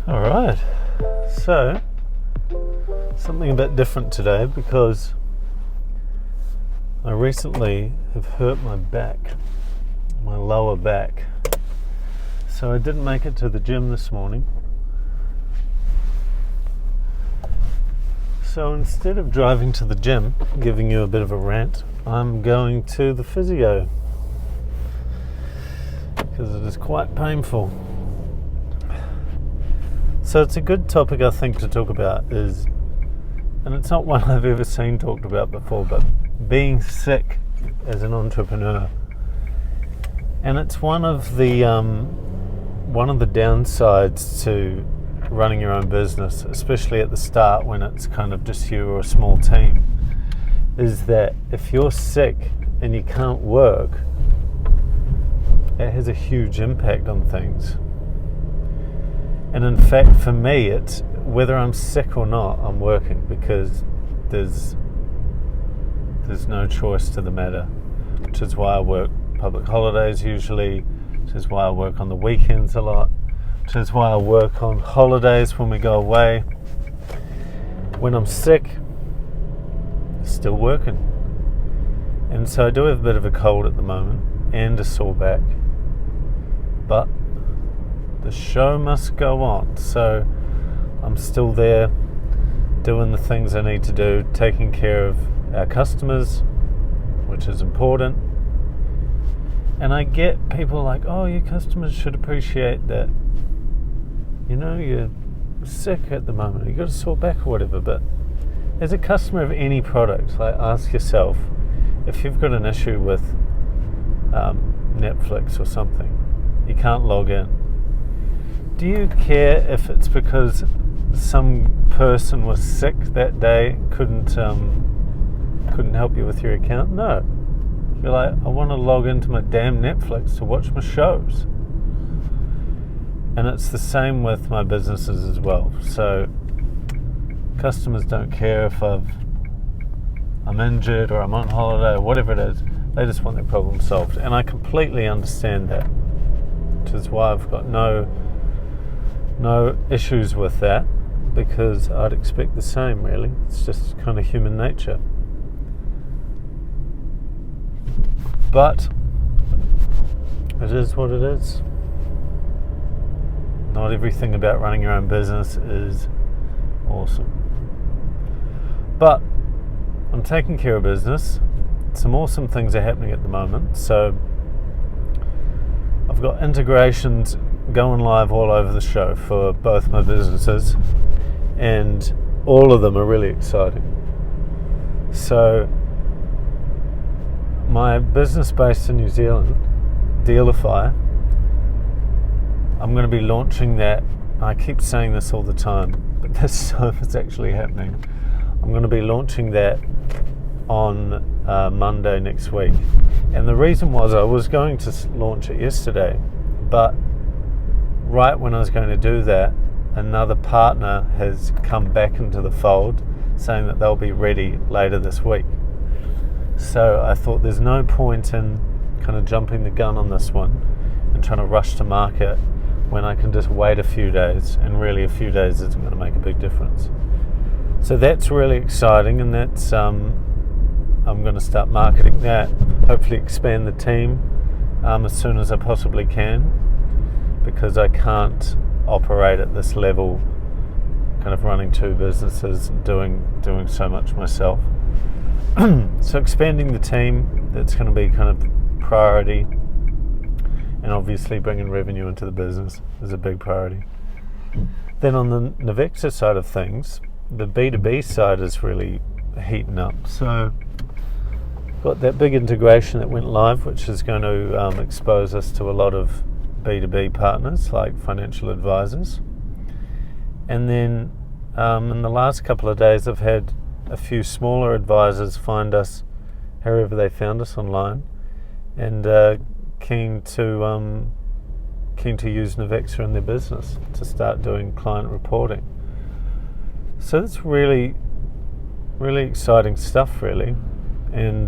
All right, so something a bit different today because I recently have hurt my back, my lower back. So I didn't make it to the gym this morning. So instead of driving to the gym, giving you a bit of a rant, I'm going to the physio because it is quite painful. So it's a good topic, I think, to talk about and it's not one I've ever seen talked about before, but being sick as an entrepreneur. And it's one of the downsides to running your own business, especially at the start when it's kind of just you or a small team, is that if you're sick and you can't work, it has a huge impact on things. And in fact, for me, it's whether I'm sick or not, I'm working because there's no choice to the matter, which is why I work public holidays usually, which is why I work on the weekends a lot, which is why I work on holidays when we go away. When I'm sick, still working. And so I do have a bit of a cold at the moment and a sore back, but the show must go on. So I'm still there doing the things I need to do, taking care of our customers, which is important. And I get people like, oh, your customers should appreciate that, you're sick at the moment, you've got a sore back or whatever. But as a customer of any product, ask yourself, if you've got an issue with Netflix or something, you can't log in, do you care if it's because some person was sick that day, couldn't help you with your account? No. You're like, I want to log into my damn Netflix to watch my shows. And it's the same with my businesses as well. So customers don't care if I'm injured or I'm on holiday or whatever it is. They just want their problem solved. And I completely understand that, which is why I've got no issues with that, because I'd expect the same, really. It's just kind of human nature. But it is what it is. Not everything about running your own business is awesome. But I'm taking care of business. Some awesome things are happening at the moment. So I've got integrations going live all over the show for both my businesses, and all of them are really exciting. So my business based in New Zealand, Dealify, I'm going to be launching that. I keep saying this all the time, but this time it's actually happening. I'm going to be launching that on Monday next week. And the reason was I was going to launch it yesterday, but right when I was going to do that, another partner has come back into the fold saying that they'll be ready later this week. So I thought there's no point in kind of jumping the gun on this one and trying to rush to market when I can just wait a few days, and really a few days isn't going to make a big difference. So that's really exciting, and that's I'm going to start marketing that, hopefully expand the team as soon as I possibly can, because I can't operate at this level, kind of running two businesses and doing so much myself. So expanding the team, that's going to be kind of priority, and obviously bringing revenue into the business is a big priority. Then on the Nuvexta side of things, the B2B side is really heating up. So got that big integration that went live, which is going to expose us to a lot of B2B partners like financial advisors. And then in the last couple of days, I've had a few smaller advisors find us however they found us online, and keen to use Nuvexta in their business to start doing client reporting. So it's really, really exciting stuff, really. And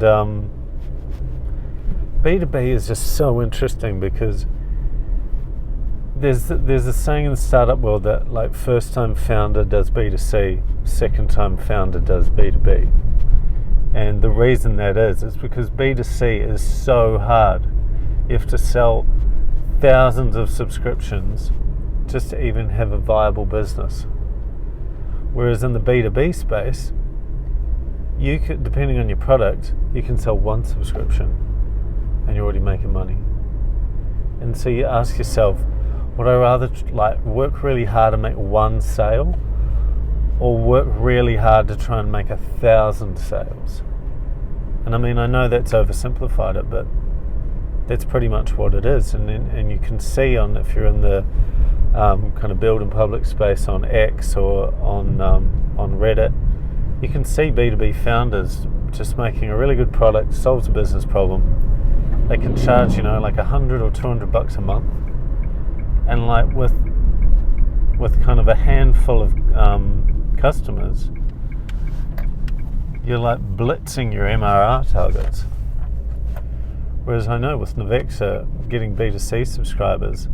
B2B is just so interesting because there's a saying in the startup world that like first time founder does B2C, second time founder does B2B. And the reason that is because B2C is so hard. You have to sell thousands of subscriptions just to even have a viable business. Whereas in the B2B space, you could, depending on your product, you can sell one subscription and you're already making money. And so you ask yourself, would I rather like work really hard to make one sale, or work really hard to try and make 1,000 sales? And I mean, I know that's oversimplified it, but that's pretty much what it is. And you can see if you're in the kind of build in public space on X or on Reddit, you can see B2B founders just making a really good product, solves a business problem. They can charge, like $100 or $200 a month, and like with kind of a handful of customers, you're like blitzing your MRR targets. Whereas I know with Navexa getting B2C subscribers,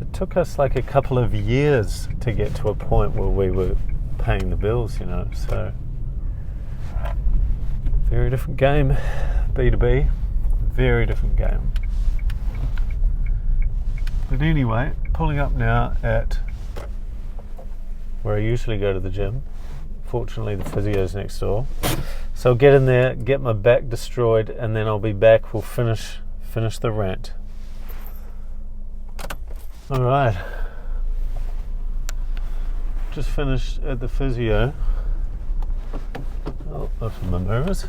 it took us like a couple of years to get to a point where we were paying the bills, so very different game. B2B, very different game. But anyway, pulling up now at where I usually go to the gym. Fortunately, the physio's next door, so I'll get in there, get my back destroyed, and then I'll be back. We'll finish the rant. All right, just finished at the physio. Oh, open my mirrors.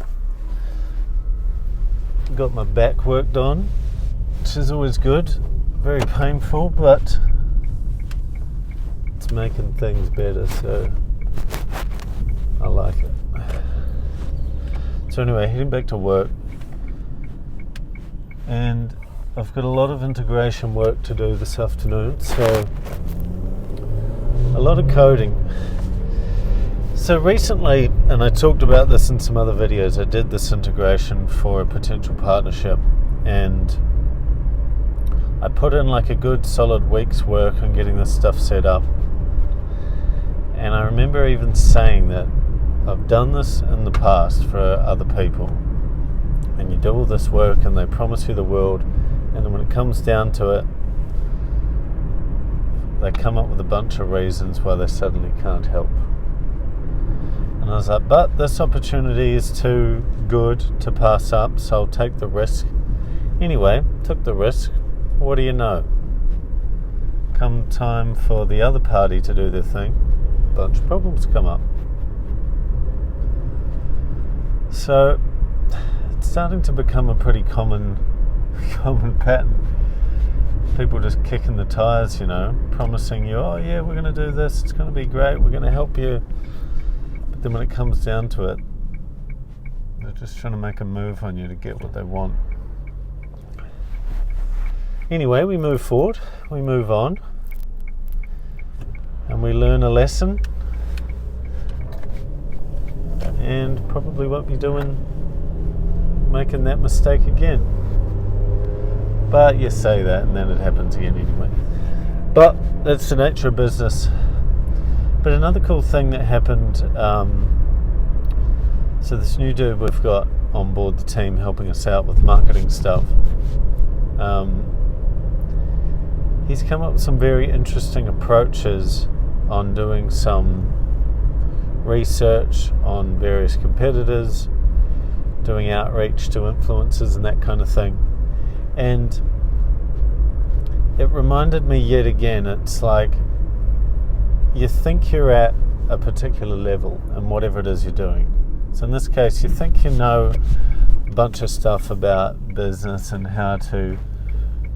Got my back worked on, which is always good. Very painful, but it's making things better, so I like it. So anyway, heading back to work, and I've got a lot of integration work to do this afternoon, so a lot of coding. So recently, and I talked about this in some other videos, I did this integration for a potential partnership, and I put in like a good solid week's work on getting this stuff set up. And I remember even saying that I've done this in the past for other people, and you do all this work and they promise you the world, and then when it comes down to it, they come up with a bunch of reasons why they suddenly can't help. And I was like, but this opportunity is too good to pass up, so I'll take the risk. Anyway, took the risk. What do you know? Come time for the other party to do their thing, a bunch of problems come up. So it's starting to become a pretty common pattern. People just kicking the tires, promising you, oh yeah, we're going to do this, it's going to be great, we're going to help you. But then when it comes down to it, they're just trying to make a move on you to get what they want. Anyway, we move forward, we move on, and we learn a lesson, and probably won't be making that mistake again. But you say that and then it happens again anyway. But that's the nature of business. But another cool thing that happened, so this new dude we've got on board the team helping us out with marketing stuff, he's come up with some very interesting approaches on doing some research on various competitors, doing outreach to influencers and that kind of thing. And it reminded me yet again, it's like you think you're at a particular level in whatever it is you're doing. So in this case, you think you know a bunch of stuff about business and how to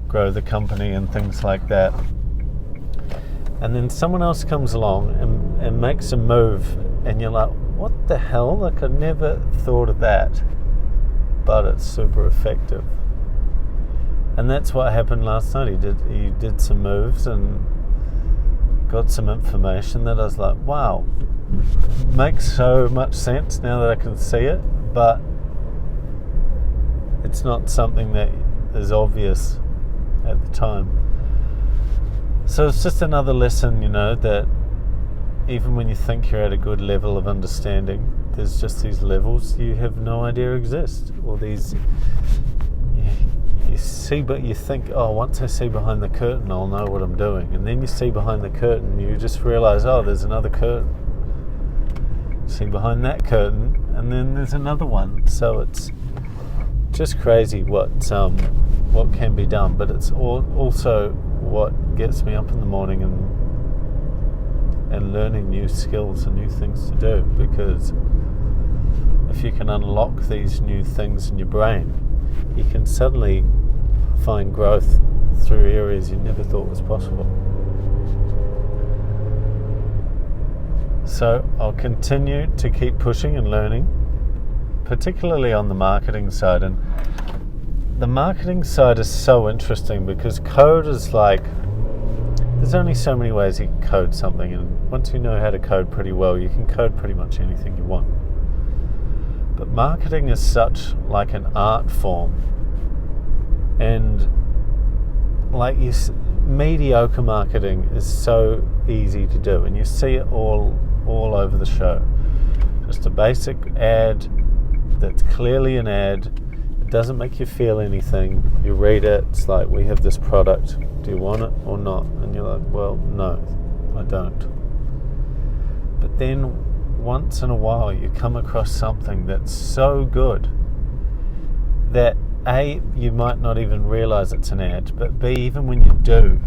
grow the company and things like that. And then someone else comes along and makes a move, and you're like, what the hell? Like, I never thought of that, but it's super effective. And that's what happened last night. He did some moves and got some information that I was like, wow, makes so much sense now that I can see it, but it's not something that is obvious at the time. So it's just another lesson, that even when you think you're at a good level of understanding, there's just these levels you have no idea exist, or these you see, but you think, oh, once I see behind the curtain, I'll know what I'm doing, and then you see behind the curtain, you just realize, oh, there's another curtain. See behind that curtain, and then there's another one. So it's just crazy what can be done, but it's also what gets me up in the morning and learning new skills and new things to do, because if you can unlock these new things in your brain, you can suddenly find growth through areas you never thought was possible. So I'll continue to keep pushing and learning, particularly on the marketing side. And the marketing side is so interesting because code is like, there's only so many ways you can code something, and once you know how to code pretty well, you can code pretty much anything you want. But marketing is such like an art form, and like mediocre marketing is so easy to do, and you see it all over the show. Just a basic ad that's clearly an ad. It doesn't make you feel anything. You read it, it's like, we have this product, do you want it or not? And you're like, well, no, I don't. But then once in a while you come across something that's so good that A, you might not even realize it's an ad, but B, even when you do,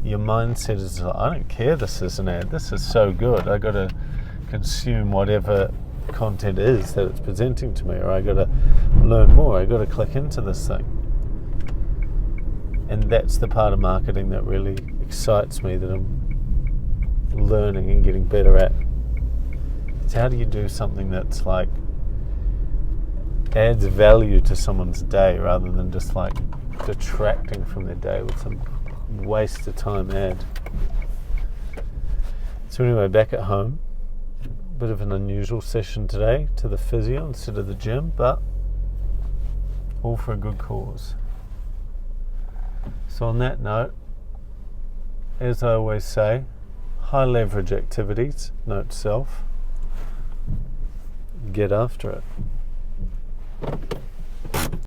your mindset is like, I don't care, this is an ad, this is so good, I got to consume whatever content is that it's presenting to me, or I got to learn more, I got to click into this thing. And that's the part of marketing that really excites me, that I'm learning and getting better at. It's how do you do something that's like adds value to someone's day rather than just like detracting from their day with some waste of time ad. So anyway, back at home, bit of an unusual session today, to the physio instead of the gym, but all for a good cause. So on that note, as I always say, high leverage activities, note self, get after it.